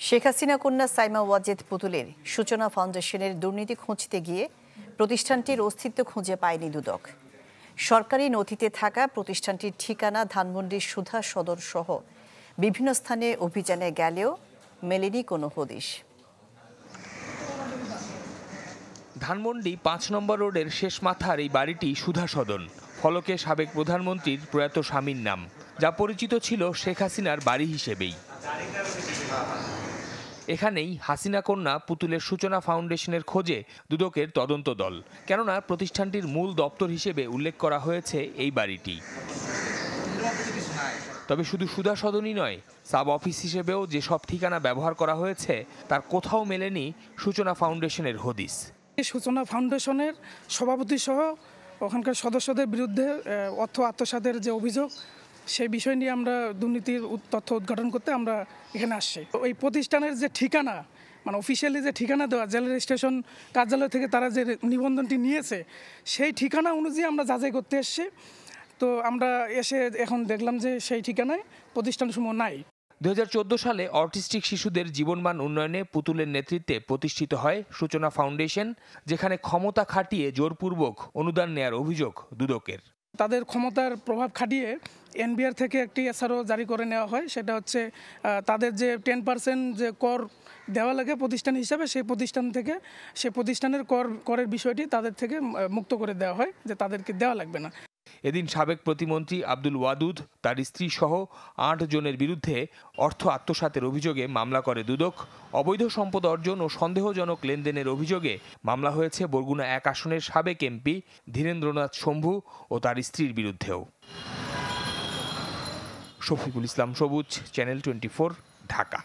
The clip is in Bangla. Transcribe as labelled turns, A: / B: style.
A: শেখ হাসিনা কন্যা সাইমা ওয়াজেদ পুতুলের সূচনা ফাউন্ডেশনের দুর্নীতি খুঁজতে গিয়ে প্রতিষ্ঠানটির অস্তিত্ব খুঁজে পায়নি দুদক। সরকারি নথিতে থাকা প্রতিষ্ঠানটির ঠিকানা ধানমন্ডির সুধা সদর সহ বিভিন্ন স্থানে অভিযানে গেলেও মেলেনি কোনো হদিশ।
B: ধানমন্ডি ৫ নম্বর রোডের শেষ মাথার এই বাড়িটি সুধা সদন। ফলকে সাবেক প্রধানমন্ত্রীর প্রয়াত স্বামীর নাম, যা পরিচিত ছিল শেখ হাসিনার বাড়ি হিসেবেই। এখানেই হাসিনা কন্যা পুতুলের সূচনা ফাউন্ডেশনের খোঁজে দুদকের তদন্ত দল। কেননা প্রতিষ্ঠানটির মূল দপ্তর হিসেবে উল্লেখ করা হয়েছে এই বাড়িটি। তবে শুধু সুধা সদনই নয়, সাব অফিস হিসেবেও যেসব ঠিকানা ব্যবহার করা হয়েছে তার কোথাও মেলেনি সূচনা ফাউন্ডেশনের হদিস।
C: সূচনা ফাউন্ডেশনের সভাপতি সহ ওখানকার সদস্যদের বিরুদ্ধে অর্থ আত্মসাতের যে অভিযোগ, সেই বিষয় নিয়ে আমরা দুর্নীতির তথ্য উদ্ঘাটন করতে আমরা এখানে আসছি। ওই প্রতিষ্ঠানের যে ঠিকানা, মানে অফিসিয়ালি যে ঠিকানা দেওয়া, জেল রেজিস্ট্রেশন কার্যালয় থেকে তারা যে নিবন্ধনটি নিয়েছে, সেই ঠিকানা অনুযায়ী আমরা যাচাই করতে এসেছি। তো আমরা এসে এখন দেখলাম যে সেই ঠিকানায় প্রতিষ্ঠানসমূহ নাই।
B: 2014 সালে অটিস্টিক শিশুদের জীবনমান উন্নয়নে পুতুলের নেতৃত্বে প্রতিষ্ঠিত হয় সূচনা ফাউন্ডেশন, যেখানে ক্ষমতা খাটিয়ে জোরপূর্বক অনুদান নেয়ার অভিযোগ দুদকের।
C: তাদের ক্ষমতার প্রভাব খাটিয়ে এনবিআর থেকে একটি এসআরও জারি করে নেওয়া হয়। সেটা হচ্ছে তাদের যে 10% যে কর দেওয়া লাগে প্রতিষ্ঠান হিসাবে, সেই প্রতিষ্ঠান থেকে সেই প্রতিষ্ঠানের করের বিষয়টি তাদের থেকে মুক্ত করে দেওয়া হয়, যে তাদেরকে দেওয়া লাগবে না।
B: এদিন সাবেক প্রতিমন্ত্রী আব্দুল ওয়াদুদ, তার স্ত্রী সহ 8 জনের বিরুদ্ধে অর্থ আত্মসাতের অভিযোগে মামলা করে দুদক। অবৈধ সম্পদ অর্জন ও সন্দেহজনক লেনদেনের অভিযোগে মামলা হয়েছে বরগুনা 1 আসনের সাবেক এমপি ধীরেন্দ্রনাথ শম্ভু ও তার স্ত্রীর বিরুদ্ধেও। শফিকুল ইসলাম সবুজ, চ্যানেল 24, ঢাকা।